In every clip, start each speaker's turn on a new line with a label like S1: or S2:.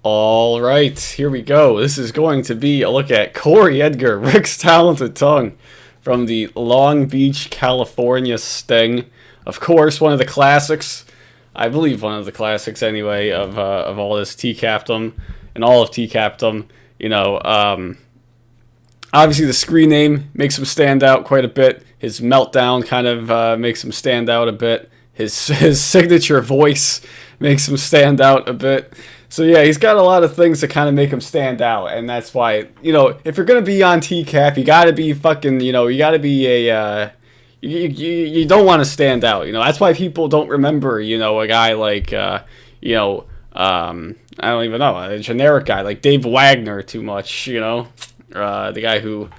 S1: All right, here we go. This is going to be a look at Corey Edgar, Rick's Talented Tongue, from the Long Beach, California Sting. Of course, one of the classics. I believe one of the classics, anyway, of all this TCAPdom and all of TCAPdom. You know, obviously the screen name makes him stand out quite a bit. His meltdown kind of makes him stand out a bit. His signature voice makes him stand out a bit. So yeah, he's got a lot of things to kind of make him stand out, and that's why, you know, if you're gonna be on TCAP, you gotta be fucking, you know, you gotta be a, you don't want to stand out, you know. That's why people don't remember, you know, a guy like, you know, I don't even know, a generic guy like Dave Wagner too much, you know, the guy who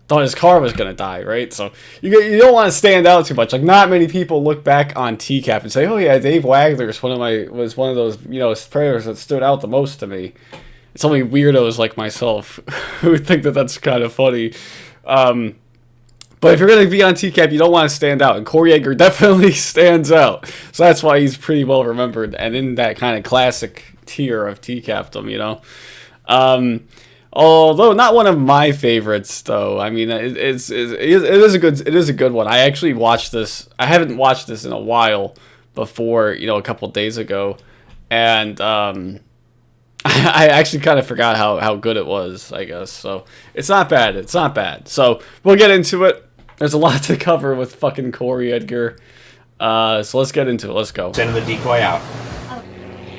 S1: thought his car was gonna die, right? So you don't want to stand out too much. Like, not many people look back on TCAP and say, "Oh yeah, Dave Wagner was one of those, you know, players that stood out the most to me." It's only weirdos like myself who think that that's kind of funny. But if you're gonna be on TCAP, you don't want to stand out, and Corey Edgar definitely stands out. So that's why he's pretty well remembered and in that kind of classic tier of TCAPdom, you know. Although not one of my favorites, though. I mean, it is a good one. I actually watched this. I haven't watched this in a while before, you know, a couple days ago, and I actually kind of forgot how good it was, I guess. So it's not bad. It's not bad. So we'll get into it. There's a lot to cover with fucking Corey Edgar. So let's get into it. Let's go.
S2: Send the decoy out.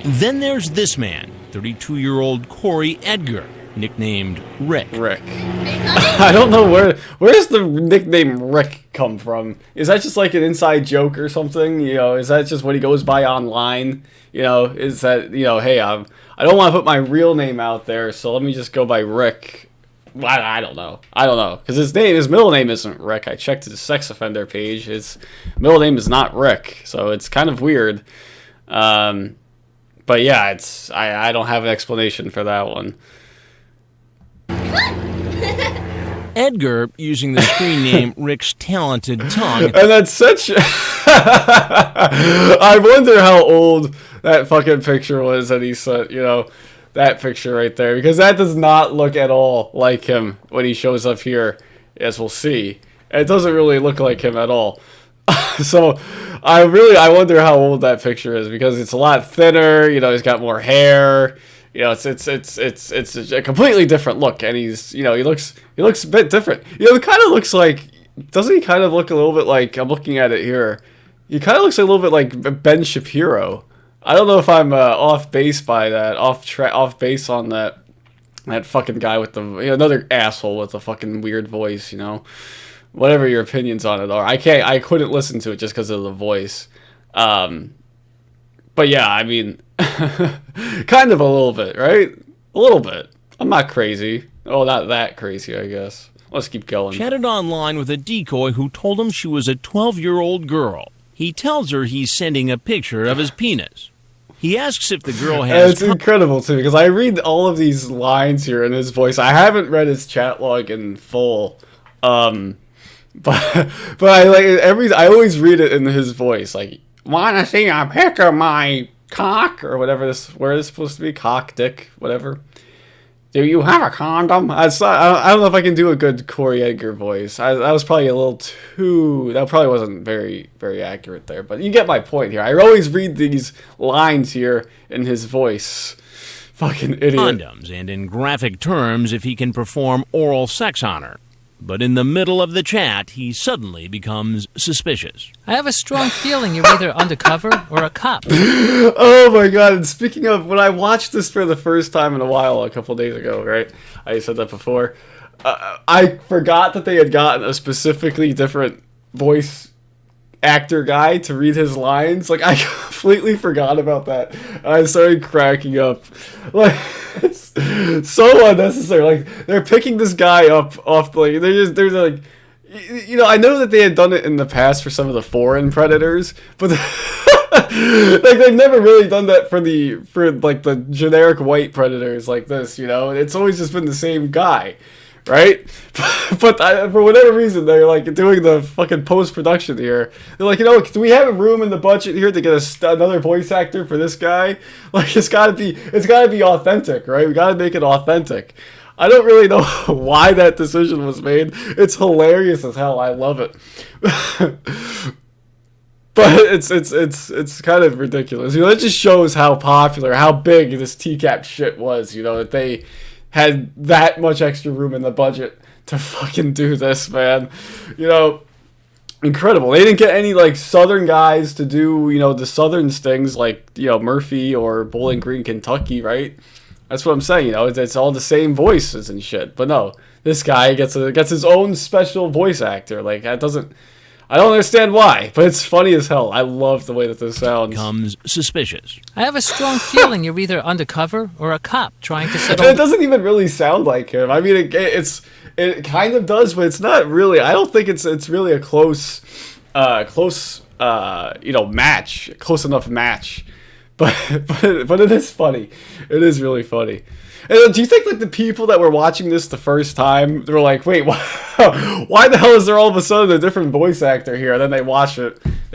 S3: Then there's this man, 32-year-old Corey Edgar, nicknamed Rick.
S1: I don't know where's the nickname Rick come from? Is that just like an inside joke or something? You know, is that just what he goes by online? You know, is that, you know, hey, I don't want to put my real name out there, so let me just go by Rick. I don't know, because his middle name isn't Rick. I checked his sex offender page. His middle name is not Rick, so it's kind of weird. But yeah, I don't have an explanation for that one.
S3: Edgar, using the screen name Rick's Talented Tongue.
S1: And that's such... I wonder how old that fucking picture was that he sent, you know, that picture right there. Because that does not look at all like him when he shows up here, as we'll see. It doesn't really look like him at all. So, I wonder how old that picture is, because it's a lot thinner, you know, he's got more hair... You know, it's a completely different look, and he's, you know, he looks a bit different. You know, it kind of looks like, doesn't he kind of look a little bit like, I'm looking at it here, he kind of looks a little bit like Ben Shapiro. I don't know if I'm off base by that, off base on that fucking guy with the, you know, another asshole with a fucking weird voice, you know. Whatever your opinions on it are, I couldn't listen to it just because of the voice. But yeah, I mean, kind of a little bit, right? A little bit. I'm not crazy. Oh, not that crazy, I guess. Let's keep going.
S3: Chatted online with a decoy who told him she was a 12-year-old girl. He tells her he's sending a picture of his penis. He asks if the girl has...
S1: It's incredible, too, because I read all of these lines here in his voice. I haven't read his chat log in full. But I always read it in his voice, like, wanna see a pic of my cock, or whatever where it's supposed to be, cock, dick, whatever. Do you have a condom? I don't know if I can do a good Corey Edgar voice. I was probably a little too... That probably wasn't very, very accurate there, but you get my point here. I always read these lines here in his voice. Fucking idiot.
S3: Condoms, and in graphic terms, if he can perform oral sex on her. But in the middle of the chat, he suddenly becomes suspicious.
S4: I have a strong feeling you're either undercover or a cop.
S1: Oh my god, and speaking of, when I watched this for the first time in a while, a couple days ago, right? I said that before. I forgot that they had gotten a specifically different voice actor guy to read his lines. Like, I completely forgot about that. I started cracking up. Like, it's so unnecessary. Like, they're picking this guy up off, like, they're like, you know, I know that they had done it in the past for some of the foreign Predators, but like, they've never really done that for like the generic white Predators like this, you know. It's always just been the same guy, right? But for whatever reason, they're like doing the fucking post-production here. They're like, do we have a room in the budget here to get another voice actor for this guy? Like, it's gotta be authentic, right? We gotta make it authentic. I don't really know why that decision was made. It's hilarious as hell. I love it. But it's kind of ridiculous. It just shows how popular, how big this TCAP shit was, that they had that much extra room in the budget to fucking do this, man. Incredible. They didn't get any, like, Southern guys to do, the Southern stings like, Murphy or Bowling Green, Kentucky, right? That's what I'm saying, it's all the same voices and shit. But no, this guy gets his own special voice actor. Like, I don't understand why, but it's funny as hell. I love the way that this sounds.
S3: Becomes suspicious.
S4: I have a strong feeling you're either undercover or a cop trying to settle...
S1: It doesn't even really sound like him. I mean, it kind of does, but it's not really. I don't think it's really a close match, close enough match. But it is funny. It is really funny. And do you think, like, the people that were watching this the first time, they were like, wait, why the hell is there all of a sudden a different voice actor here? And then they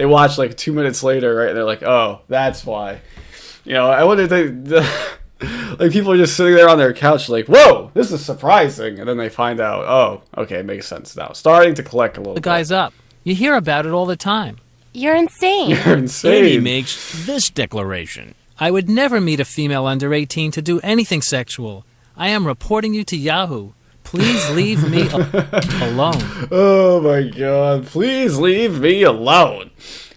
S1: watch like 2 minutes later, right? And they're like, oh, that's why. I wonder if like, people are just sitting there on their couch like, whoa, this is surprising. And then they find out, oh, okay, it makes sense now. Starting to collect a little bit.
S4: The guy's up. You hear about it all the time.
S2: You're insane.
S1: You're insane.
S3: And he makes this declaration.
S4: I would never meet a female under 18 to do anything sexual. I am reporting you to Yahoo. Please leave me alone.
S1: Oh my god. Please leave me alone.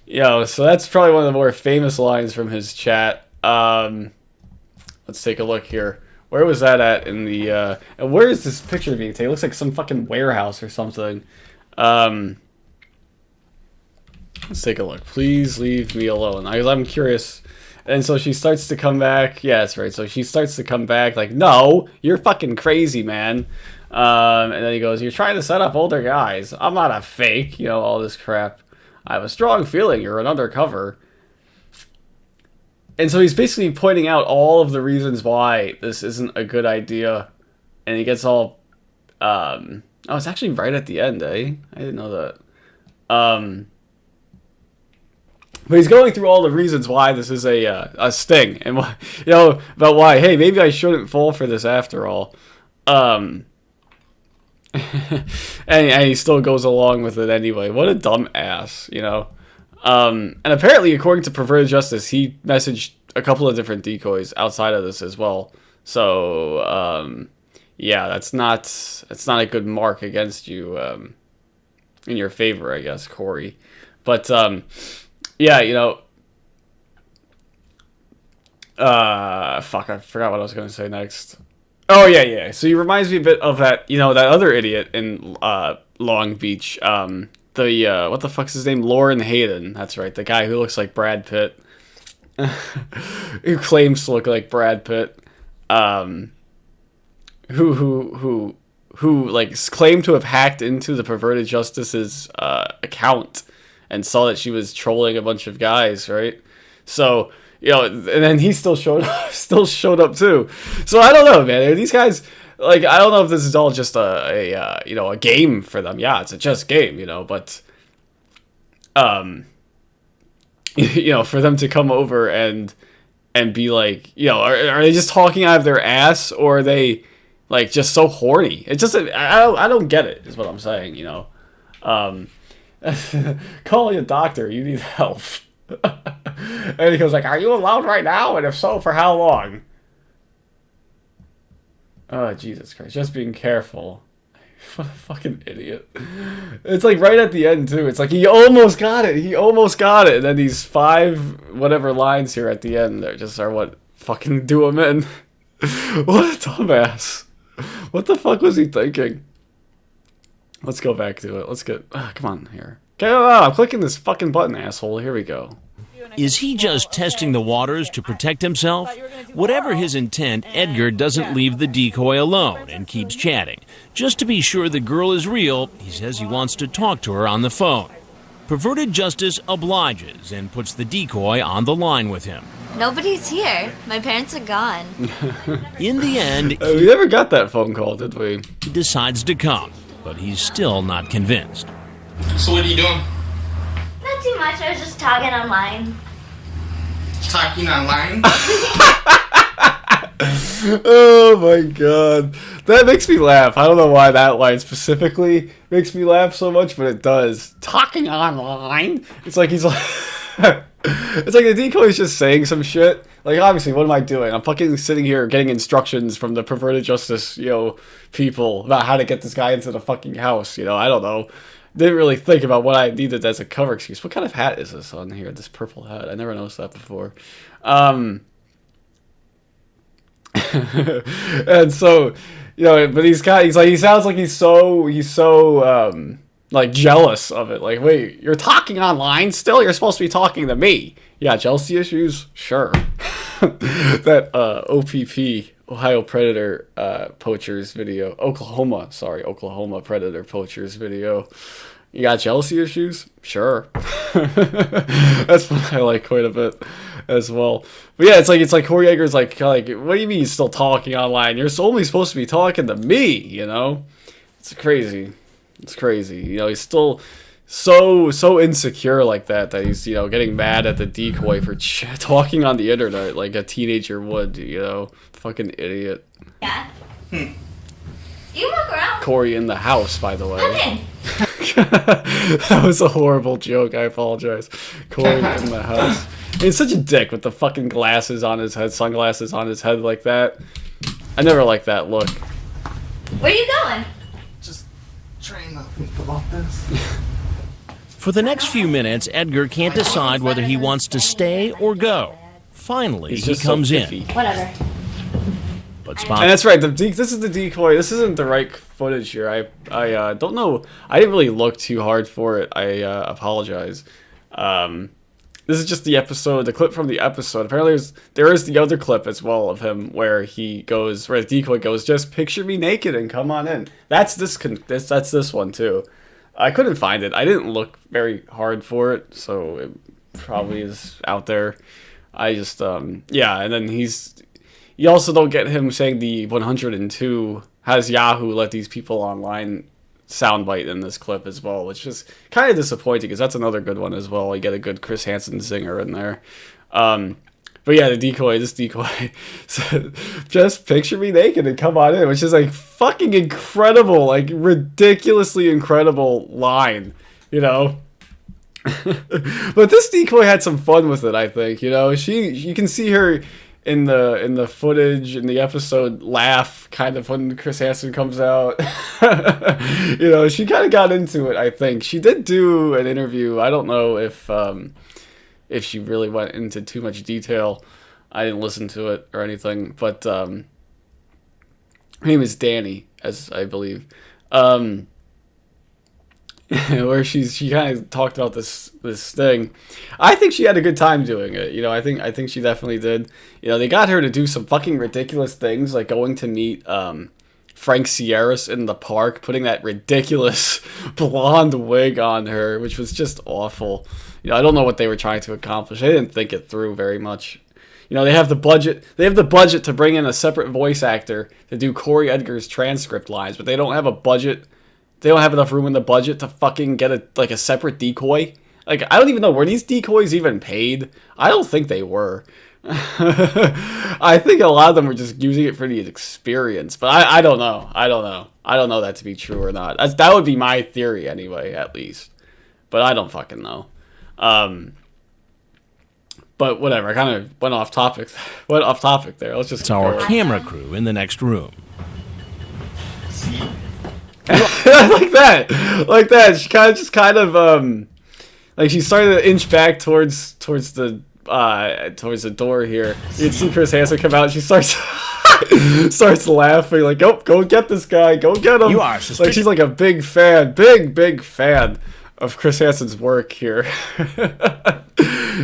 S1: So that's probably one of the more famous lines from his chat. Let's take a look here. Where was that at in the... and where is this picture being taken? It looks like some fucking warehouse or something. Let's take a look. Please leave me alone. I'm curious. And so she starts to come back. Yeah, that's right. So she starts to come back like, no, you're fucking crazy, man. And then he goes, you're trying to set up older guys. I'm not a fake, all this crap. I have a strong feeling you're an undercover. And so he's basically pointing out all of the reasons why this isn't a good idea. And he gets all... oh, it's actually right at the end, eh? I didn't know that. But he's going through all the reasons why this is a sting. And, about why, hey, maybe I shouldn't fall for this after all. And he still goes along with it anyway. What a dumb ass, And apparently, according to Perverted Justice, he messaged a couple of different decoys outside of this as well. So, yeah, that's not a good mark against you, in your favor, I guess, Corey. But, yeah, fuck, I forgot what I was going to say next. Oh, yeah. So he reminds me a bit of that, that other idiot in Long Beach, what the fuck's his name? Lauren Hayden. That's right, the guy who looks like Brad Pitt. Who claims to look like Brad Pitt. Who like claimed to have hacked into the Perverted Justice's account and saw that she was trolling a bunch of guys, right? So, and then he still showed up too. So I don't know, man. These guys, like, I don't know if this is all just a game for them. Yeah, it's a just game, but for them to come over and be like, are they just talking out of their ass, or are they like just so horny? It just, I don't get it, is what I'm saying, Call your doctor, you need help. And he goes like, are you alone right now? And if so, for how long? Oh, Jesus Christ, just being careful. What a fucking idiot. It's like right at the end too. It's like he almost got it. And then these 5 whatever lines here at the end are what fucking do him in. What a dumbass. What the fuck was he thinking? Let's go back to it. Let's get... come on here. Okay, I'm clicking this fucking button, asshole. Here we go.
S3: Is he just testing the waters to protect himself? Whatever his intent, Edgar doesn't leave the decoy alone and keeps chatting. Just to be sure the girl is real, he says he wants to talk to her on the phone. Perverted Justice obliges and puts the decoy on the line with him.
S2: Nobody's here. My parents are gone.
S3: In the end,
S1: We never got that phone call, did we?
S3: he decides to come, but he's still not convinced.
S5: So what are you doing?
S2: Not too much. I was just talking online.
S5: Talking online?
S1: Oh my god. That makes me laugh. I don't know why that line specifically makes me laugh so much, but it does. Talking online? It's like he's like... It's like the decoy is just saying some shit. Like, obviously, what am I doing? I'm fucking sitting here getting instructions from the perverted justice, people about how to get this guy into the fucking house. I don't know. Didn't really think about what I needed as a cover excuse. What kind of hat is this on here? This purple hat. I never noticed that before. And so, but he sounds like he's so like jealous of it. Like, wait, you're talking online still? You're supposed to be talking to me. Yeah, jealousy issues? Sure. That OPP, Ohio Predator Poachers video. Oklahoma Predator Poachers video. You got jealousy issues? Sure. That's what I like quite a bit as well. But yeah, it's like Corey Edgar's like, what do you mean he's still talking online? You're only supposed to be talking to me, It's crazy. It's crazy. He's still so insecure like that he's, getting mad at the decoy for talking on the internet like a teenager would, Fucking idiot.
S2: Yeah. You walk around.
S1: Corey in the house, by the way.
S2: Come in.
S1: That was a horrible joke. I apologize. Corey in the house. He's such a dick with the fucking glasses on his head, sunglasses on his head like that. I never liked that look.
S2: Where are you going?
S5: Just trying to think about this.
S3: For the next few minutes, Edgar can't decide whether he wants to stay or go. Finally,
S1: He's
S3: he
S1: just
S3: comes
S1: so
S3: in.
S1: iffy.
S2: Whatever.
S3: But
S1: And that's right. This is the decoy. This isn't the right footage here. I don't know. I didn't really look too hard for it. I apologize. This is just the episode, the clip from the episode. Apparently, there is the other clip as well of him where the decoy goes, "Just picture me naked and come on in." That's this one too. I couldn't find it. I didn't look very hard for it, so it probably is out there. I just yeah, and then you also don't get him saying the 102 has Yahoo let these people online soundbite in this clip as well, which is kind of disappointing because that's another good one as well. You get a good Chris Hansen zinger in there. But yeah, this decoy said, "Just picture me naked and come on in," which is like fucking incredible, like ridiculously incredible line, But this decoy had some fun with it, I think. You can see her in the footage in the episode laugh kind of when Chris Hansen comes out. She kind of got into it, I think. She did do an interview. I don't know if she really went into too much detail. I didn't listen to it or anything, but her name is Danny, as I believe. Where she kind of talked about this thing. I think she had a good time doing it. I think she definitely did. They got her to do some fucking ridiculous things, like going to meet Frank Sierras in the park, putting that ridiculous blonde wig on her, which was just awful. I don't know what they were trying to accomplish. They didn't think it through very much. They have the budget. They have the budget to bring in a separate voice actor to do Corey Edgar's transcript lines, but they don't have a budget. They don't have enough room in the budget to fucking get a separate decoy. Like, I don't even know, were these decoys even paid? I don't think they were. I think a lot of them were just using it for the experience, but I don't know. I don't know that to be true or not. That would be my theory anyway, at least. But I don't fucking know. But whatever, I kind of went off topic there. Let's just...
S3: It's our camera crew in the next room.
S1: like that. She kind of like she started to inch back towards the door here. You can see Chris Hansen come out. She starts laughing like, "Go get this guy, go get him!"
S3: You are
S1: like she's like a big fan of Chris Hansen's work here.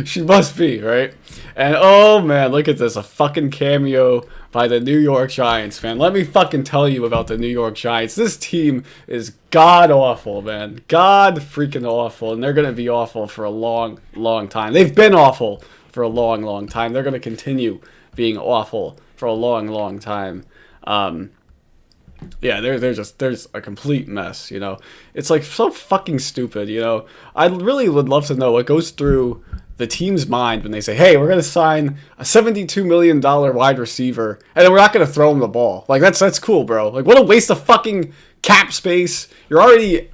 S1: She must be, right? And oh man, look at this, a fucking cameo by the New York Giants, man. Let me fucking tell you about the New York Giants. This team is god awful, man. God freaking awful. And they're going to be awful for a long, long time. They've been awful for a long, long time. They're going to continue being awful for a long, long time. Yeah, there's a complete mess, you know. It's like so fucking stupid, you know. I really would love to know what goes through the team's mind when they say, hey, we're going to sign a $72 million wide receiver, and then we're not going to throw him the ball. Like, that's cool, bro. Like, what a waste of fucking cap space. You're already...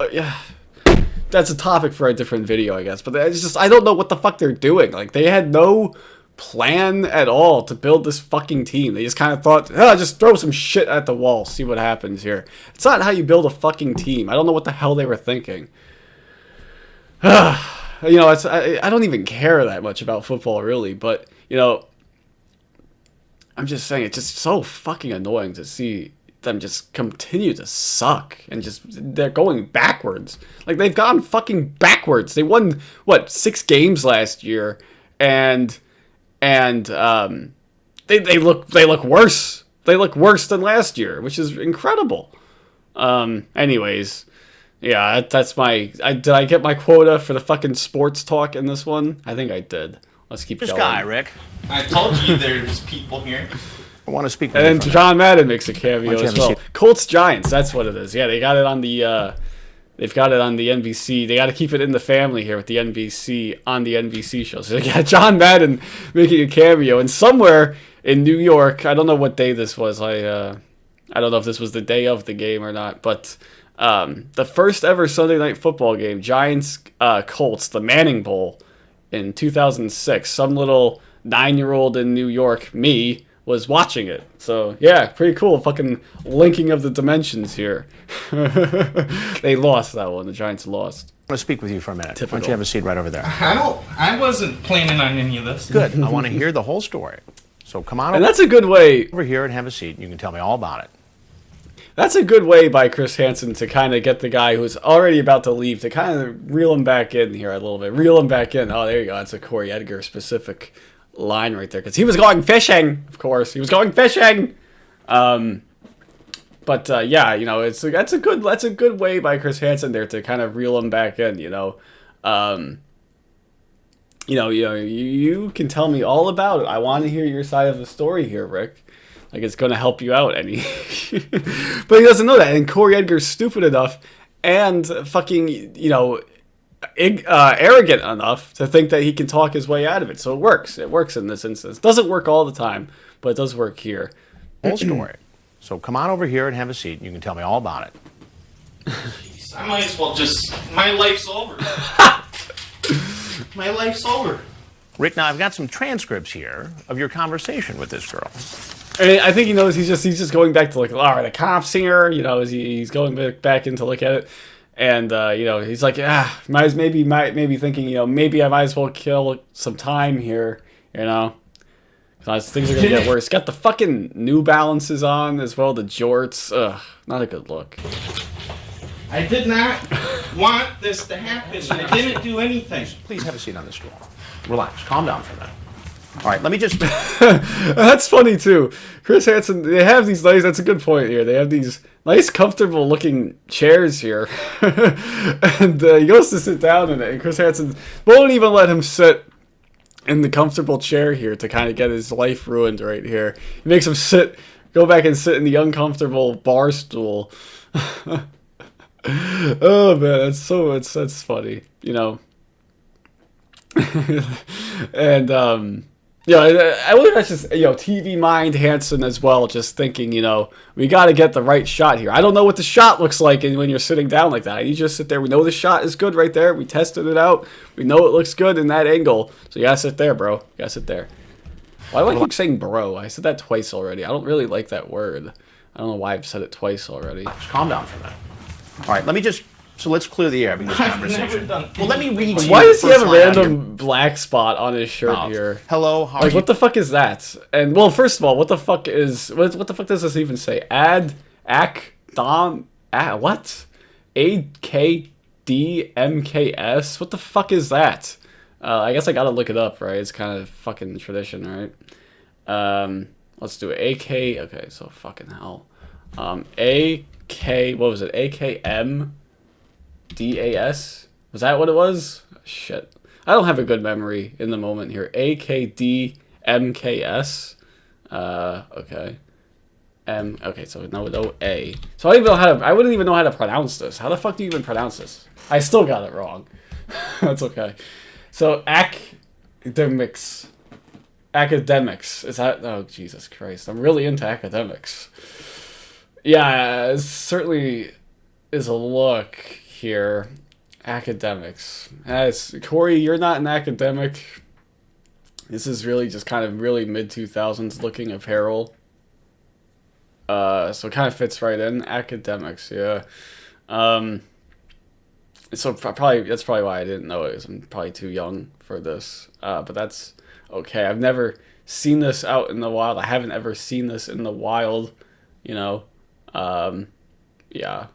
S1: that's a topic for a different video, I guess. But it's just, I don't know what the fuck they're doing. Like, they had no plan at all to build this fucking team. They just kind of thought, just throw some shit at the wall, see what happens here. It's not how you build a fucking team. I don't know what the hell they were thinking. You know, I don't even care that much about football, really, but, you know, I'm just saying, it's just so fucking annoying to see them just continue to suck, and just, they're going backwards. Like, they've gone fucking backwards. They won, what, 6 games last year, and they look worse. They look worse than last year, which is incredible. Anyways... Yeah, that's my... did I get my quota for the fucking sports talk in this one? I think I did. Let's keep going.
S3: This guy, Rick.
S5: I told you there's people here.
S3: I want to speak with
S1: And
S3: you
S1: then John Madden makes a cameo as well.
S3: seat?
S1: Colts Giants, that's what it is. Yeah, they got it on the... they've got it on the NBC. They got to keep it in the family here with the NBC on the NBC show. So they got John Madden making a cameo. And somewhere in New York, I don't know what day this was. I don't know if this was the day of the game or not, but... the first ever Sunday Night Football game, Giants Colts, the Manning Bowl in 2006. Some little 9-year-old in New York, me, was watching it. So yeah, pretty cool. Fucking linking of the dimensions here. They lost that one. The Giants lost.
S3: I want to speak with you for a minute.
S1: Typical.
S3: Why don't you have a seat right over there?
S5: I wasn't planning on any of this.
S3: Good. I want to hear the whole story. So come on
S1: And that's a good way.
S3: over here and have a seat. You can tell me all about it.
S1: That's a good way by Chris Hansen to kind of get the guy who's already about to leave to kind of reel him back in here a little bit. Reel him back in. Oh, there you go. That's a Corey Edgar specific line right there. Because he was going fishing, of course. He was going fishing. But yeah, you know, that's a good way by Chris Hansen there to kind of reel him back in, you know. You can tell me all about it. I want to hear your side of the story here, Rick. Like, it's going to help you out. But he doesn't know that. And Corey Edgar's stupid enough and fucking, you know, arrogant enough to think that he can talk his way out of it. So it works. It works in this instance. Doesn't work all the time, but it does work here.
S3: Whole story. So come on over here and have a seat. You can tell me all about it.
S5: Jeez, I might as well just... My life's over. My life's over.
S3: Rick, now I've got some transcripts here of your conversation with this girl.
S1: I think he knows he's just going back to, like, all right, the cops here, you know, he's going back in to look at it, and you know, he's like, maybe thinking, you know, maybe I might as well kill some time here, you know, because things are gonna get worse. Got the fucking New Balances on as well, the jorts. Ugh, not a good look.
S5: I did not want this to happen. I didn't do anything.
S3: Please have a seat on this stool. Relax. Calm down for a minute. All right, let me just...
S1: That's funny, too. Chris Hansen, they have these nice... That's a good point here. They have these nice, comfortable-looking chairs here. And he goes to sit down in it, and Chris Hansen won't even let him sit in the comfortable chair here to kind of get his life ruined right here. He makes him go back and sit in the uncomfortable bar stool. Oh, man, that's funny, you know. And, you know, I wonder if that's just, you know, TV mind Hansen as well, just thinking, you know, we got to get the right shot here. I don't know what the shot looks like when you're sitting down like that. You just sit there. We know the shot is good right there. We tested it out. We know it looks good in that angle. So you got to sit there, bro. You got to sit there. Why do I keep saying bro? I said that twice already. I don't really like that word. I don't know why I've said it twice already.
S3: Calm down for a minute. All right, let me just... So let's clear the air because
S5: I've never done...
S3: Well, let me read to you.
S1: Why does he have a
S3: the first line on
S1: random black spot on his shirt
S3: your-
S1: here?
S3: Hello, how are
S1: Like,
S3: you?
S1: what the fuck is that? And, well, first of all, what the fuck does this even say? What? DMKS? What the fuck is that? I guess I gotta look it up, right? It's kind of fucking tradition, right? Let's do it. AK. Okay, so fucking hell. AK. What was it? AKM DAS? Was that what it was? Shit. I don't have a good memory in the moment here. AKDMKS. Okay. Okay, so no A. So I don't even know how to. I wouldn't even know how to pronounce this. How the fuck do you even pronounce this? I still got it wrong. That's okay. So academics. Is that? Oh Jesus Christ! I'm really into academics. Yeah, it certainly is a look here. Academics. Corey, you're not an academic. This is really just kind of really mid-2000s looking apparel. So it kind of fits right in. Academics, yeah. So that's probably why I didn't know it. I'm probably too young for this. But that's okay. I've never seen this out in the wild. I haven't ever seen this in the wild, you know. Yeah.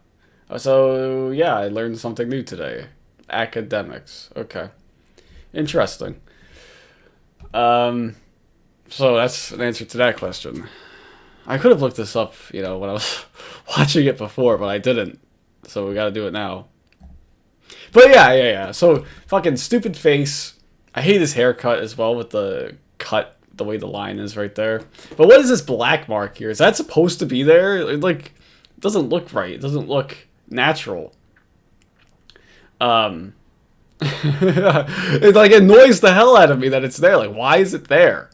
S1: So, yeah, I learned something new today. Academics. Okay. Interesting. So that's an answer to that question. I could have looked this up, you know, when I was watching it before, but I didn't. So we gotta do it now. But yeah. So, fucking stupid face. I hate his haircut as well with the cut, the way the line is right there. But what is this black mark here? Is that supposed to be there? It doesn't look right. It doesn't look natural. It annoys the hell out of me that it's there. Like, why is it there?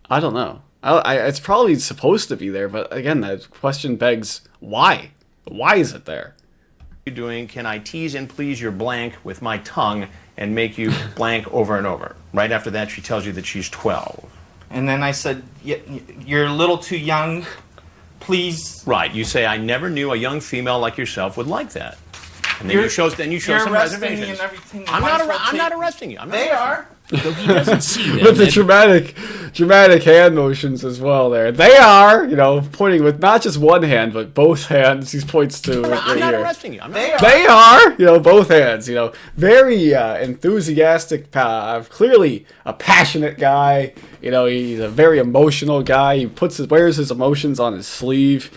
S1: I don't know. It's probably supposed to be there, but again, that question begs why? Why is it there?
S6: You doing? Can I tease and please your blank with my tongue and make you blank over and over? Right after that, she tells you that she's 12.
S5: And then I said, you're a little too young. Please.
S6: Right. You say, I never knew a young female like yourself would like that. And then you show some reservations.
S5: Me and everything.
S6: I'm not arresting you.
S5: They are.
S3: Though he doesn't see them.
S1: With the dramatic hand motions as well there. They are, you know, pointing with not just one hand, but both hands. He points to
S6: I'm not arresting you.
S1: They are, you know, both hands, you know. Very enthusiastic, clearly a passionate guy. You know, he's a very emotional guy. He wears his emotions on his sleeve.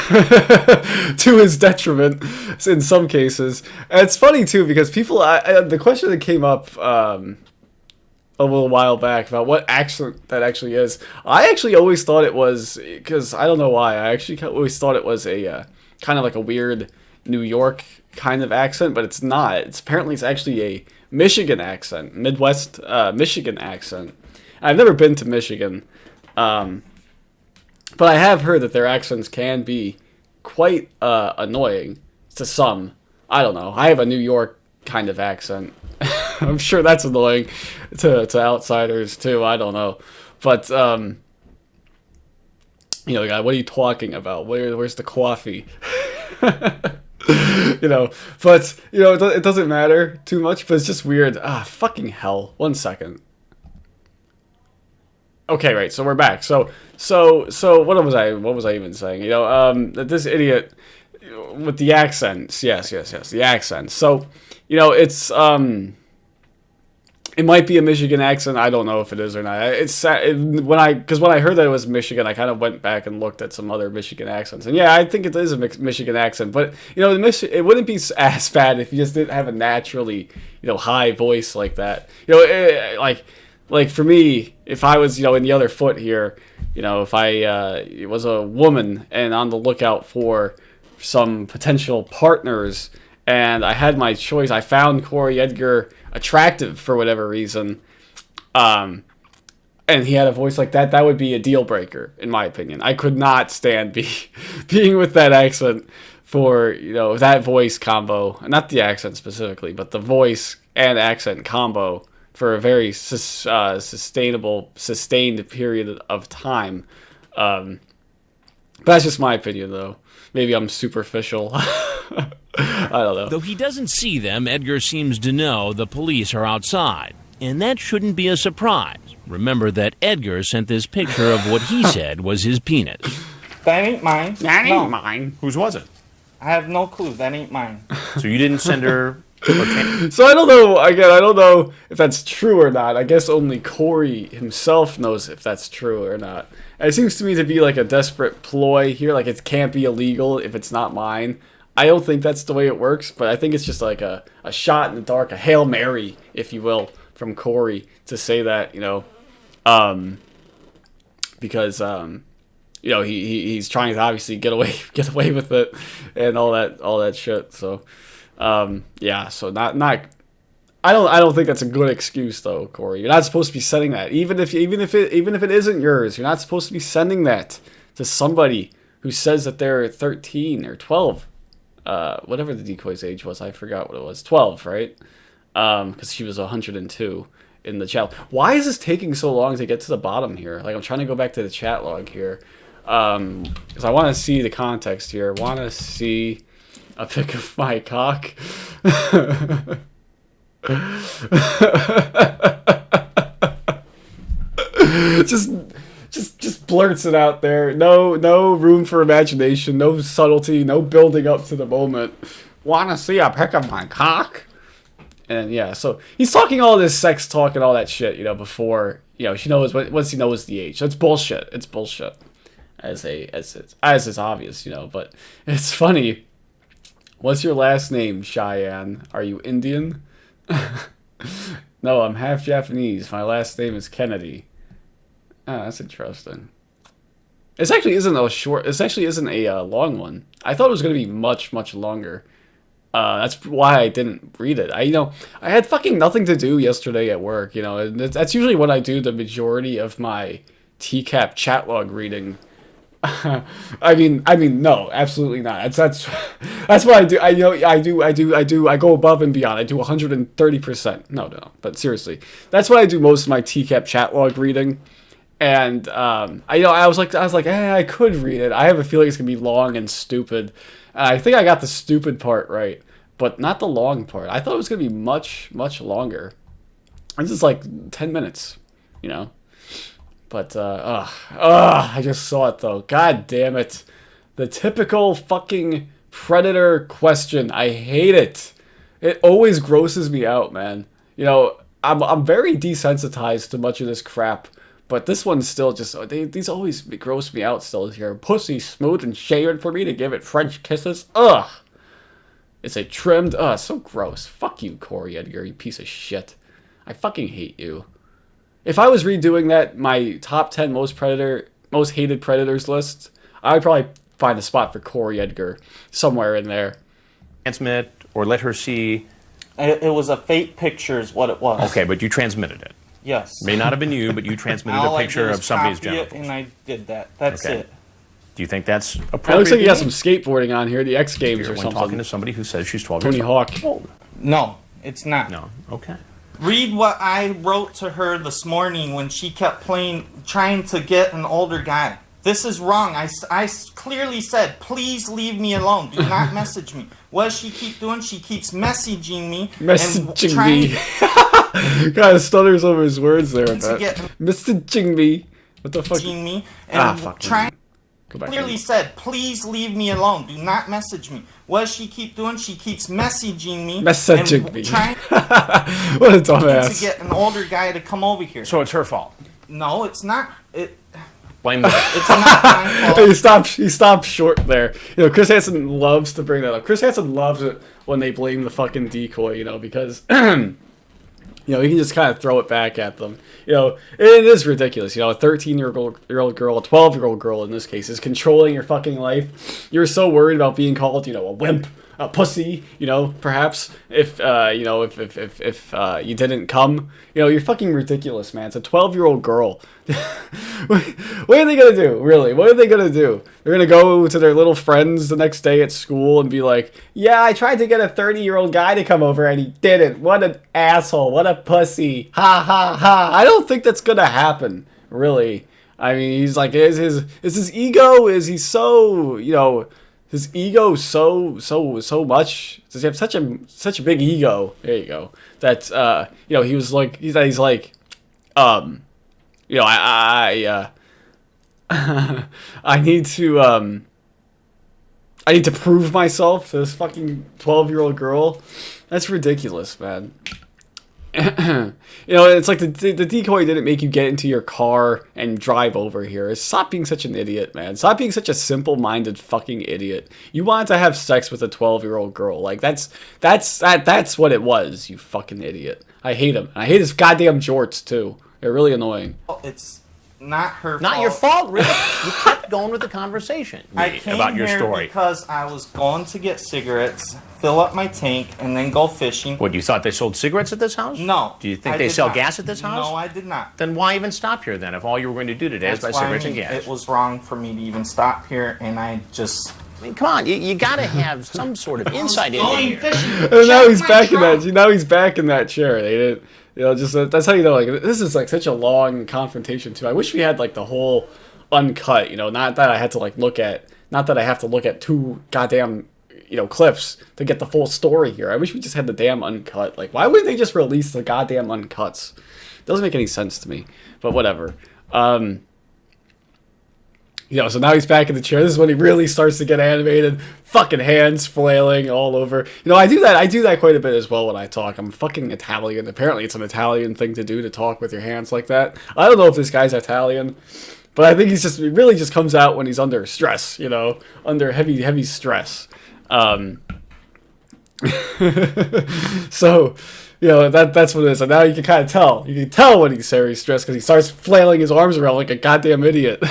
S1: To his detriment in some cases. And it's funny too because people the question that came up a little while back about what accent that actually is, I actually always thought it was, because I don't know why, I actually always thought it was a kind of like a weird New York kind of accent, but it's not. Apparently it's actually a Michigan accent, Midwest Michigan accent. I've never been to Michigan, but I have heard that their accents can be quite annoying to some. I don't know. I have a New York kind of accent. I'm sure that's annoying to outsiders too. I don't know. But, you know, what are you talking about? Where's the coffee? You know, but, you know, it doesn't matter too much, but it's just weird. Fucking hell. 1 second. Okay, right. So we're back. So what was I even saying? You know, this idiot with the accents. Yes, the accents. So, you know, it's it might be a Michigan accent. I don't know if it is or not. When I heard that it was Michigan, I kind of went back and looked at some other Michigan accents, and yeah, I think it is a Michigan accent. But you know, it wouldn't be as bad if you just didn't have a naturally, you know, high voice like that. You know, like for me, if I was, you know, in the other foot here, you know, if I was a woman and on the lookout for some potential partners, and I had my choice, I found Corey Edgar attractive for whatever reason, and he had a voice like that, that would be a deal breaker, in my opinion. I could not stand being with that accent for, you know, that voice combo, not the accent specifically, but the voice and accent combo for a very sustained period of time. But that's just my opinion, though. Maybe I'm superficial. I don't know.
S3: Though he doesn't see them, Edgar seems to know the police are outside. And that shouldn't be a surprise. Remember that Edgar sent this picture of what he said was his penis.
S5: That ain't mine.
S1: That ain't mine.
S6: Whose was it?
S5: I have no clue. That ain't mine.
S6: So you didn't send her.
S1: So I don't know. Again, I don't know if that's true or not. I guess only Corey himself knows if that's true or not. It seems to me to be like a desperate ploy here. Like it can't be illegal if it's not mine. I don't think that's the way it works, but I think it's just like a shot in the dark, a Hail Mary, if you will, from Corey to say that, because he's trying to obviously get away with it and all that shit. So so not I don't think that's a good excuse though, Corey. You're not supposed to be sending that. Even if it isn't yours, you're not supposed to be sending that to somebody who says that they're 13 or 12. Whatever the decoy's age was, I forgot what it was. 12, right? Because she was 102 in the chat. Why is this taking so long to get to the bottom here? Like, I'm trying to go back to the chat log here. Because I want to see the context here. I want to see a pic of my cock. Just blurts it out there. No room for imagination. No subtlety. No building up to the moment. Wanna see a pic of my cock? And yeah, so he's talking all this sex talk and all that shit, before she knows once he knows the age. That's bullshit. It's bullshit. As is obvious, but it's funny. What's your last name, Cheyenne? Are you Indian? No, I'm half Japanese. My last name is Kennedy. Oh, that's interesting. It actually isn't a long one. I thought it was going to be much, much longer. That's why I didn't read it. I had fucking nothing to do yesterday at work, and that's usually what I do the majority of my TCAP chat log reading. I mean, no, absolutely not. That's what I do. I go above and beyond. I do 130%. No. But seriously, that's what I do most of my TCAP chat log reading. And I was like, I could read it. I have a feeling it's gonna be long and stupid. I think I got the stupid part right, but not the long part. I thought it was gonna be much, much longer. This is like 10 minutes, But I just saw it though. God damn it. The typical fucking Predator question. I hate it. It always grosses me out, man. I'm very desensitized to much of this crap, but this one's still just these always gross me out still here. Pussy smooth and shaven for me to give it French kisses. Ugh. It's a trimmed so gross. Fuck you, Corey Edgar, you piece of shit. I fucking hate you. If I was redoing my top 10 most hated Predators list, I would probably find a spot for Corey Edgar somewhere in there.
S6: Transmit or let her see.
S5: It was a fake picture is what it was.
S6: Okay, but you transmitted it.
S5: Yes.
S6: May not have been you, but you transmitted a picture of somebody's genitals.
S5: And I did that. That's it.
S6: Do you think that's appropriate?
S1: It looks like you got some skateboarding on here, the X Games or something.
S6: Talking to somebody who says she's 12
S1: Tony
S6: years
S1: Hawk.
S6: old.
S5: No, it's not.
S6: No. Okay.
S5: Read what I wrote to her this morning when she kept trying to get an older guy. This is wrong. I clearly said, please leave me alone. Do not message me. What does she keep doing? She keeps messaging me.
S1: God, stutters over his words there. Messaging me. What the fuck?
S5: Me and
S1: fuck.
S5: Clearly said, please leave me alone. Do not message me. What does she keep doing? She keeps messaging me. Trying
S1: what a dumbass.
S5: to get an older guy to come over here.
S6: So it's her fault.
S5: No, it's not.
S6: Blame them.
S5: It's not my fault.
S1: He stopped short there. Chris Hansen loves to bring that up. Chris Hansen loves it when they blame the fucking decoy, because he can just kind of throw it back at them. It is ridiculous. A 13-year-old girl, a 12-year-old girl in this case, is controlling your fucking life. You're so worried about being called, a wimp, a pussy, perhaps if you didn't come. You're fucking ridiculous, man. It's a 12-year-old girl. What are they gonna do, really? What are they gonna do? They're gonna go to their little friends the next day at school and be like, yeah, I tried to get a 30-year-old guy to come over and he didn't. What an asshole. What a pussy. Ha ha ha. I don't think that's gonna happen, really. I mean, he's like, is his ego, is he so, his ego so much? Does he have such a big ego? There you go. That he was like he's like I need to I need to prove myself to this fucking 12-year-old girl. That's ridiculous, man. You know, it's like the decoy didn't make you get into your car and drive over here. Stop being such an idiot, man. Stop being such a simple-minded fucking idiot. You wanted to have sex with a 12-year-old girl. Like, that's what it was, you fucking idiot. I hate him. I hate his goddamn jorts, too. They're really annoying.
S5: It's not her fault.
S6: Not your fault, really. You kept going with the conversation
S5: I came
S6: about your
S5: here
S6: story.
S5: because I was going to get cigarettes, fill up my tank, and then go fishing.
S6: What, you thought they sold cigarettes at this house?
S5: No.
S6: Do you think
S5: I
S6: they
S5: did
S6: sell
S5: not.
S6: gas at this house?
S5: No, I did not.
S6: Then why even stop here then if all you were going to do today is buy
S5: That's why
S6: cigarettes and gas?
S5: It was wrong for me to even stop here, and I just...
S6: I mean, come on, you got to have some sort of insight into
S5: going
S6: here.
S5: fishing.
S1: And now
S5: Check
S1: he's
S5: my
S1: back in
S5: trunk.
S1: that. Now he's back in that chair. They didn't. You know, just that's how you know. Like, this is like such a long confrontation too. I wish we had like the whole uncut. You know, not that I had to like look at. Not that I have to look at 2 goddamn clips to get the full story here. I wish we just had the damn uncut. Like, why wouldn't they just release the goddamn uncuts? Doesn't make any sense to me. But whatever. So now he's back in the chair. This is when he really starts to get animated. Fucking hands flailing all over. I do that quite a bit as well when I talk. I'm fucking Italian. Apparently it's an Italian thing to do, to talk with your hands like that. I don't know if this guy's Italian, but I think it really just comes out when he's under stress, under heavy stress. So, that's what it is. And now you can kind of tell. You can tell when he's very stressed because he starts flailing his arms around like a goddamn idiot.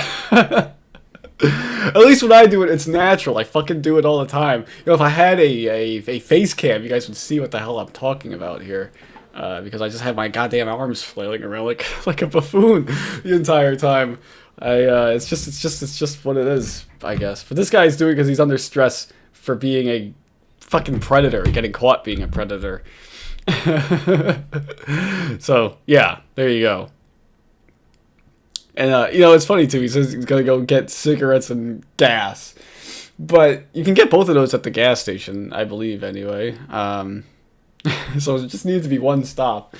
S1: At least when I do it, it's natural. I fucking do it all the time. If I had a face cam, you guys would see what the hell I'm talking about here. Because I just have my goddamn arms flailing around like a buffoon the entire time. It's just what it is, I guess. But this guy's doing it because he's under stress for being a fucking predator, getting caught being a predator. So yeah, there you go. And it's funny too. He says he's gonna go get cigarettes and gas, but you can get both of those at the gas station, I believe. Anyway, so it just needs to be one stop.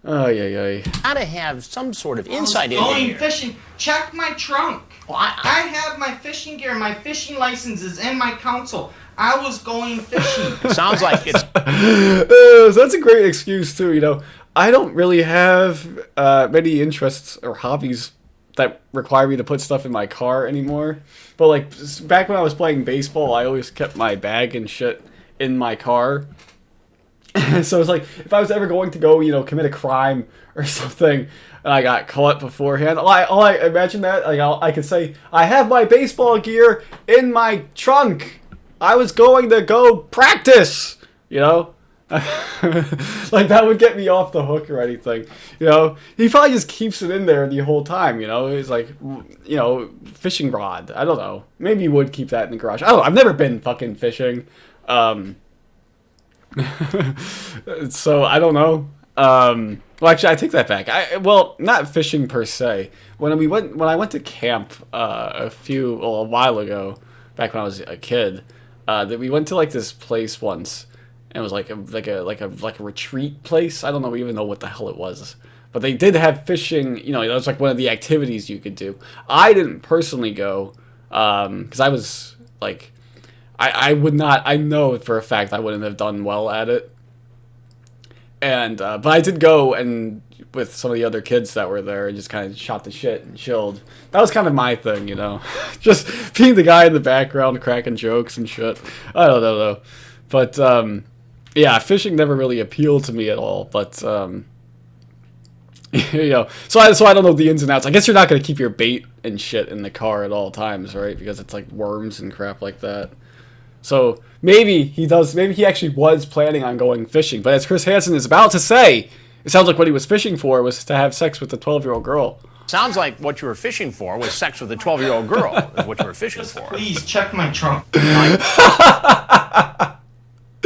S1: Oh yeah.
S6: Gotta have some sort of insight into
S5: going
S6: here.
S5: fishing. Check my trunk.
S6: Well,
S5: I have my fishing gear. My fishing license is in my console. I was going fishing.
S6: Sounds like it's...
S1: So that's a great excuse too. I don't really have many interests or hobbies that require me to put stuff in my car anymore. But like back when I was playing baseball, I always kept my bag and shit in my car. So it's like if I was ever going to go, commit a crime or something, and I got caught beforehand, I imagine that I could say I have my baseball gear in my trunk. I was going to go practice. Like that would get me off the hook or anything. He probably just keeps it in there the whole time. He's like, fishing rod. I don't know. Maybe he would keep that in the garage. I don't know. I've never been fucking fishing. So I don't know. Well, actually, I take that back. Not fishing per se. When I went to camp a while ago, back when I was a kid, that we went to like this place once, and it was like a retreat place. I don't even know what the hell it was, but they did have fishing. That was like one of the activities you could do. I didn't personally go because I was like. I would not. I know for a fact I wouldn't have done well at it. And but I did go and with some of the other kids that were there and just kind of shot the shit and chilled. That was kind of my thing, just being the guy in the background cracking jokes and shit. I don't know though, but yeah, fishing never really appealed to me at all. But so I don't know the ins and outs. I guess you're not gonna keep your bait and shit in the car at all times, right? Because it's like worms and crap like that. So maybe he does. Maybe he actually was planning on going fishing. But as Chris Hansen is about to say, it sounds like what he was fishing for was to have sex with a 12-year-old girl.
S6: Sounds like what you were fishing for was sex with a 12-year-old girl. Is what you were fishing for.
S5: Please check my trunk.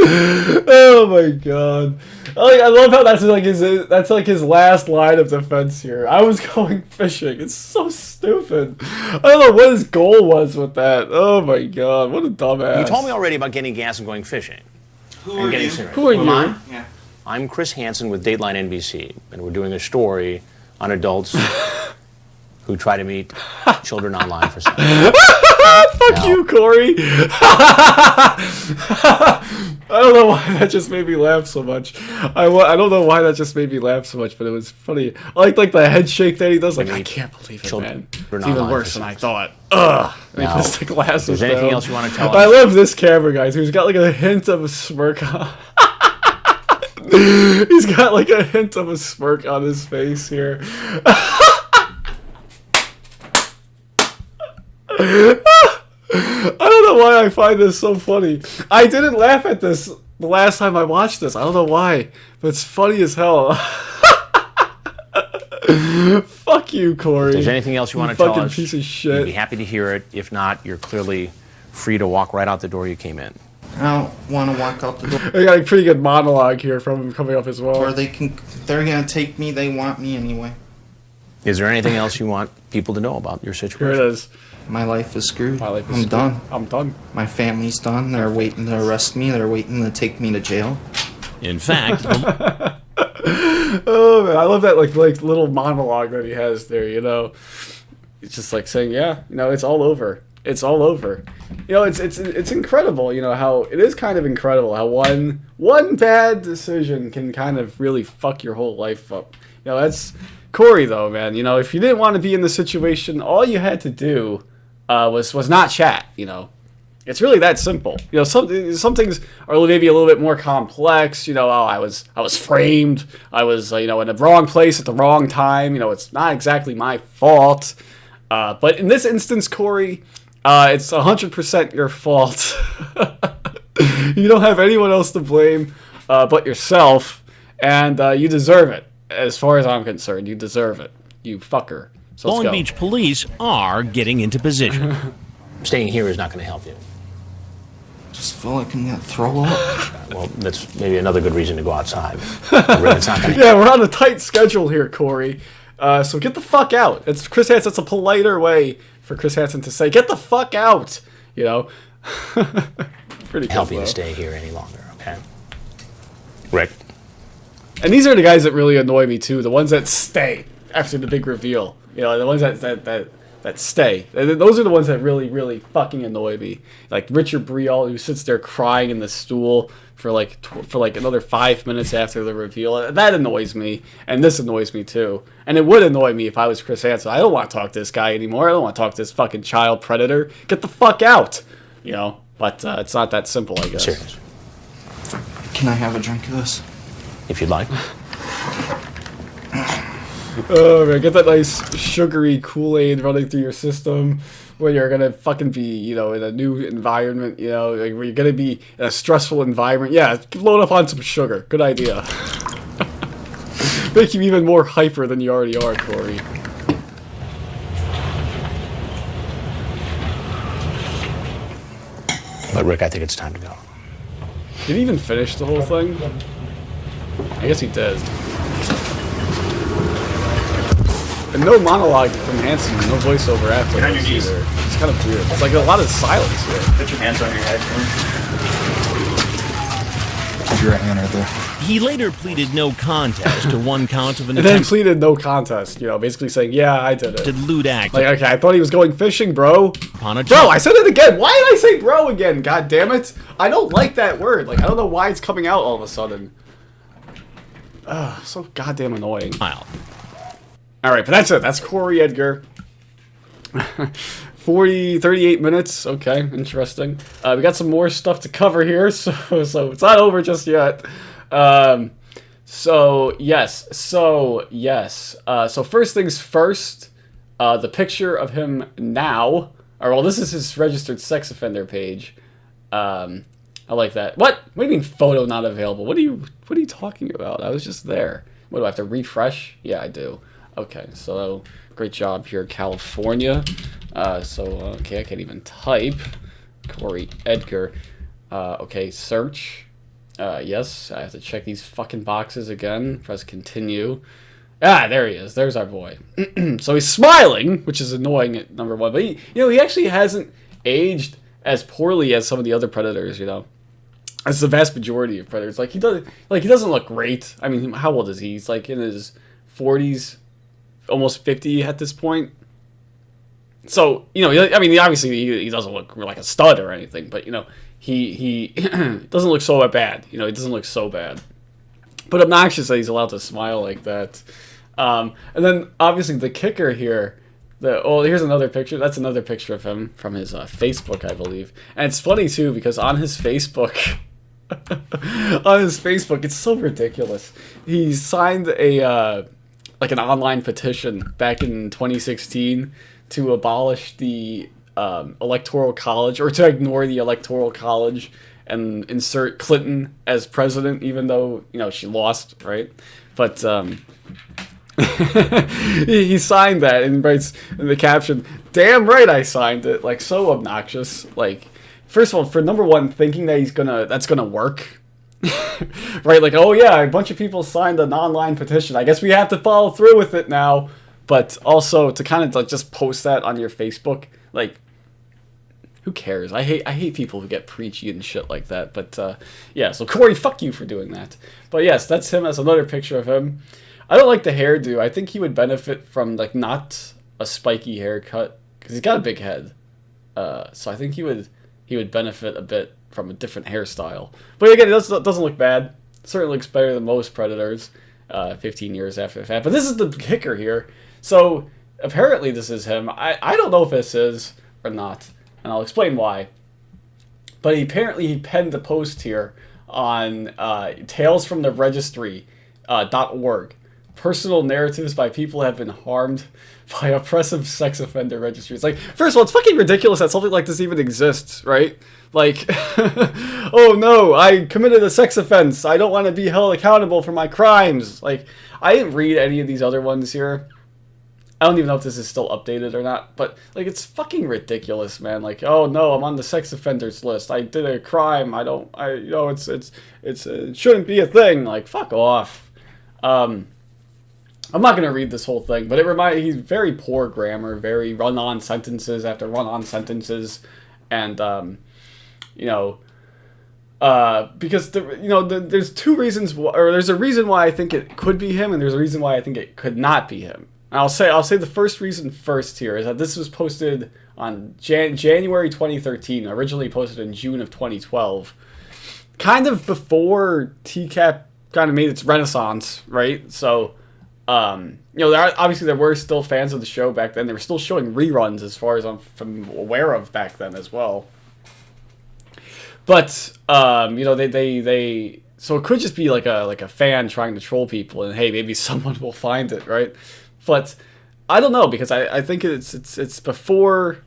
S1: Oh my god! I love how that's like his last line of defense here. I was going fishing. It's so stupid. I don't know what his goal was with that. Oh my god! What a dumbass.
S6: You told me already about getting gas and going fishing.
S5: Who are you?
S1: Who are you?
S5: Yeah.
S6: I'm Chris Hansen with Dateline NBC, and we're doing a story on adults who try to meet children online for sex.
S1: Fuck you, Corey. I don't know why that just made me laugh so much. I don't know why that just made me laugh so much, but it was funny. I like the head shake that he does. Like, I can't believe it, man. It's even worse than I thought. Ugh. And he puts the glasses
S6: Is there anything
S1: down.
S6: else you want to tell us?
S1: I love this camera, guys. He's got like a hint of a smirk on. He's got like a hint of a smirk on his face here. I don't know why I find this so funny. I didn't laugh at this the last time I watched this. I don't know why, but it's funny as hell. Fuck you, Corey.
S6: If there's anything else you want to tell
S1: fucking
S6: us,
S1: piece of
S6: we'd
S1: shit.
S6: be happy to hear it. If not, you're clearly free to walk right out the door you came in.
S5: I don't want to walk out the door.
S1: I got a pretty good monologue here from him coming up as well.
S5: Or they're gonna take me. They want me anyway.
S6: Is there anything else you want people to know about your situation?
S1: Here it is.
S5: My life is screwed.
S1: My life is
S5: I'm
S1: screwed.
S5: done.
S1: I'm done.
S5: My family's done. They're waiting to arrest me. They're waiting to take me to jail.
S3: In fact,
S1: Oh man, I love that like little monologue that he has there. You know, it's just like saying, yeah, you know, it's all over. It's all over. You know, it's incredible. You know how it is kind of incredible how one bad decision can kind of really fuck your whole life up. You know, that's Corey though, man. You know, if you didn't want to be in the situation, all you had to do was not chat. You know, it's really that simple. You know, some things are maybe a little bit more complex. You know, oh, I was framed. I was you know in the wrong place at the wrong time. You know, it's not exactly my fault. But in this instance, Corey, it's 100% your fault. You don't have anyone else to blame but yourself, and you deserve it. As far as I'm concerned, you deserve it. You fucker. So let's
S3: Long
S1: go.
S3: Beach police are getting into position.
S6: Staying here is not going to help you.
S5: Just feel like I'm gonna throw up.
S6: Well, that's maybe another good reason to go outside. It's not gonna
S1: Yeah, we're on a tight schedule here, Corey. So get the fuck out. It's Chris Hansen. It's a politer way for Chris Hansen to say, "Get the fuck out." You know, pretty good,
S6: help you
S1: though.
S6: to stay here any longer, okay? Rick?
S1: And these are the guys that really annoy me too. The ones that stay after the big reveal. You know, the ones that stay. Those are the ones that really fucking annoy me. Like Richard Brial, who sits there crying in the stool for like another 5 minutes after the reveal. That annoys me, and this annoys me too. And it would annoy me if I was Chris Hansen. I don't want to talk to this guy anymore. I don't want to talk to this fucking child predator. Get the fuck out. You know. But it's not that simple, I guess.
S6: Serious.
S5: Can I have a drink of this?
S6: If you'd like.
S1: Oh man, get that nice sugary Kool-Aid running through your system when you're gonna fucking be, you know, in a new environment, you know, like where you're gonna be in a stressful environment. Yeah, load up on some sugar. Good idea. Make you even more hyper than you already are, Corey.
S6: But Rick, I think it's time to go.
S1: Did he even finish the whole thing? I guess he did. And no monologue from Hansen, no voiceover after
S7: Behind your
S1: this
S7: knees.
S1: either. It's kind of weird. It's like a lot of silence here.
S7: Put your hands on your head. Put your right hand right there.
S3: He later pleaded no contest to one count of an
S1: And then
S3: attempted
S1: pleaded no contest, you know, basically saying, yeah, I did it.
S3: lewd act
S1: Like, okay, I thought he was going fishing, bro.
S3: upon a
S1: Bro,
S3: child.
S1: I said it again. Why did I say bro again? God damn it. I don't like that word. Like, I don't know why it's coming out all of a sudden. Ugh, so goddamn annoying. Alright, but that's it. That's Corey Edgar. 38 minutes. Okay, interesting. We got some more stuff to cover here, so it's not over just yet. So first things first, the picture of him now, or well, this is his registered sex offender page. I like that. What do you mean photo not available? What are you talking about? I was just there. What do I have to refresh? Yeah, I do. Okay, so great job here, California. Okay, I can't even type. Corey Edgar. Okay, search. Yes, I have to check these fucking boxes again. Press continue. Ah, there he is. There's our boy. So he's smiling, which is annoying at number one. But he actually hasn't aged as poorly as some of the other Predators, you know. As the vast majority of Predators. He doesn't look great. I mean, how old is he? He's like in his 40s, almost 50 at this point. So, you know, I mean, obviously he doesn't look like a stud or anything, but, you know, he doesn't look so bad. You know, he doesn't look so bad. But obnoxious that he's allowed to smile like that. And then, obviously, the kicker here, here's another picture. That's another picture of him from his Facebook, I believe. And it's funny, too, because on his Facebook... it's so ridiculous. He signed an online petition back in 2016 to abolish the electoral college, or to ignore the electoral college and insert Clinton as president, even though, you know, she lost, right? But he signed that and writes in the caption, "Damn right I signed it." Like, so obnoxious. Like, first of all, for number one, thinking that that's gonna work. Right, like, oh yeah, a bunch of people signed an online petition, I guess we have to follow through with it now. But also to kind of like just post that on your Facebook, like, who cares? I hate people who get preachy and shit like that. But yeah, so Corey, fuck you for doing that. But yes, that's him. That's another picture of him. I don't like the hairdo. I think he would benefit from like not a spiky haircut because he's got a big head. So I think he would benefit a bit from a different hairstyle. But again, it doesn't look bad. It certainly looks better than most Predators 15 years after the fact. But this is the kicker here. So apparently this is him. I don't know if this is or not, and I'll explain why. But apparently he penned a post here on talesfromtheregistry.org. Personal narratives by people who have been harmed by oppressive sex offender registries. Like, first of all, it's fucking ridiculous that something like this even exists, right? Like, oh no, I committed a sex offense. I don't want to be held accountable for my crimes. Like, I didn't read any of these other ones here. I don't even know if this is still updated or not, but, like, it's fucking ridiculous, man. Like, oh no, I'm on the sex offenders list. I did a crime. It shouldn't be a thing. Like, fuck off. I'm not gonna read this whole thing, but he's very poor grammar, very run-on sentences after run-on sentences, and, because there's two reasons, or there's a reason why I think it could be him, and there's a reason why I think it could not be him. And I'll say the first reason first here is that this was posted on January 2013, originally posted in June of 2012, kind of before TCAP kind of made its renaissance, right? So, there were still fans of the show back then. They were still showing reruns as far as I'm aware of back then as well. But, so it could just be like a fan trying to troll people, and hey, maybe someone will find it, right? But I don't know, because I think it's before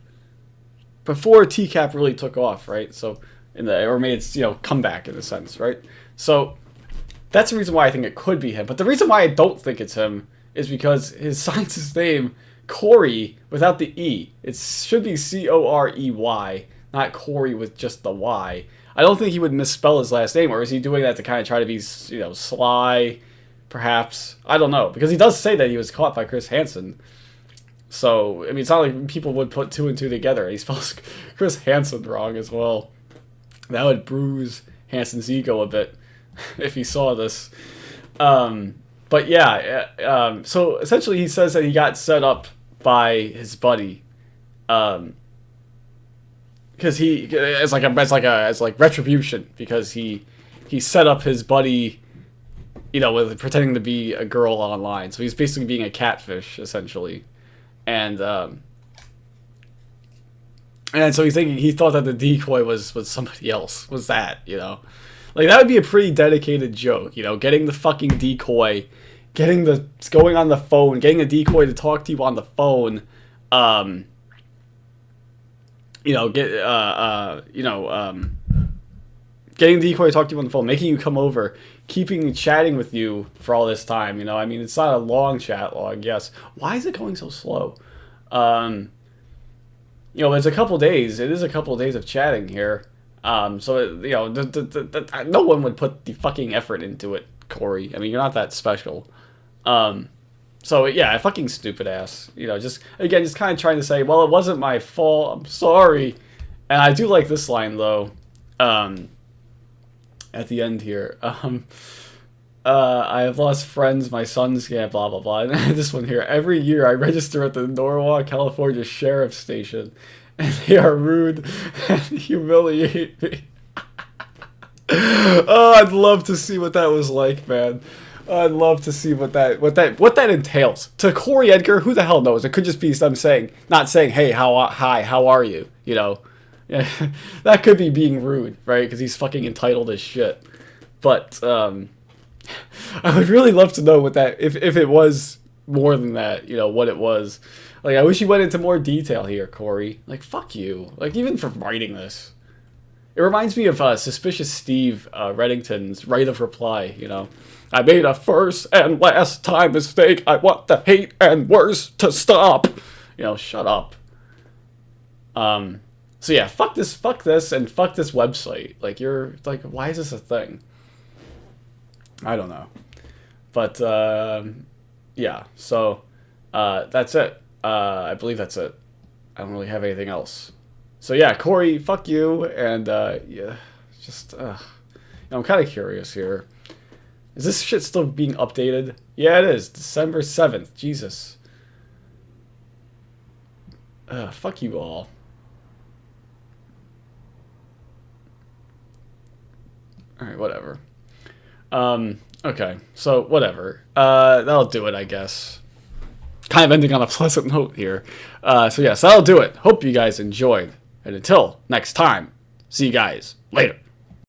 S1: TCAP really took off, right? So or made its comeback in a sense, right? So that's the reason why I think it could be him. But the reason why I don't think it's him is because his scientist name, Corey, without the E. It should be Corey, not Corey with just the Y. I don't think he would misspell his last name, or is he doing that to kind of try to be, sly, perhaps? I don't know, because he does say that he was caught by Chris Hansen. So, I mean, it's not like people would put two and two together. He spells Chris Hansen wrong as well. That would bruise Hansen's ego a bit if he saw this. But yeah, so essentially he says that he got set up by his buddy, because as retribution, because he set up his buddy, with pretending to be a girl online. So he's basically being a catfish essentially, and so he thought that the decoy was somebody else. Was that, Like, that would be a pretty dedicated joke, getting the fucking decoy, going on the phone, getting a decoy to talk to you on the phone, getting the decoy to talk to you on the phone, making you come over, chatting with you for all this time, I mean, it's not a long chat log, yes. Why is it going so slow? It's a couple days. It is a couple days of chatting here. So, no one would put the fucking effort into it, Corey. I mean, you're not that special. So, yeah, fucking stupid ass. Just kind of trying to say, well, it wasn't my fault. I'm sorry. And I do like this line, though, at the end here. I have lost friends, my son's blah blah blah. And this one here. Every year I register at the Norwalk, California Sheriff's Station, and they are rude and humiliate me. Oh, I'd love to see what that was like, man. I'd love to see what that entails. To Corey Edgar, who the hell knows? It could just be them not saying, "Hey, how are you?" You know, yeah, that could be being rude, right? Because he's fucking entitled as shit. But I would really love to know what that if it was more than that. You know what it was. Like, I wish you went into more detail here, Corey. Like, fuck you. Like, even for writing this. It reminds me of Suspicious Steve Reddington's right of reply, you know. I made a first and last time mistake. I want the hate and worse to stop. You know, shut up. So yeah, fuck this, and fuck this website. Like, you're, like, why is this a thing? I don't know. But, yeah, so, that's it. I believe that's it. I don't really have anything else. So yeah, Corey, fuck you, and yeah, just you know, I'm kind of curious here. Is this shit still being updated? Yeah, it is. December 7th. Jesus. Fuck you all. Alright, whatever. Okay, so whatever. That'll do it, I guess. Kind of ending on a pleasant note here. So yes, that'll do it. Hope you guys enjoyed. And until next time, see you guys later.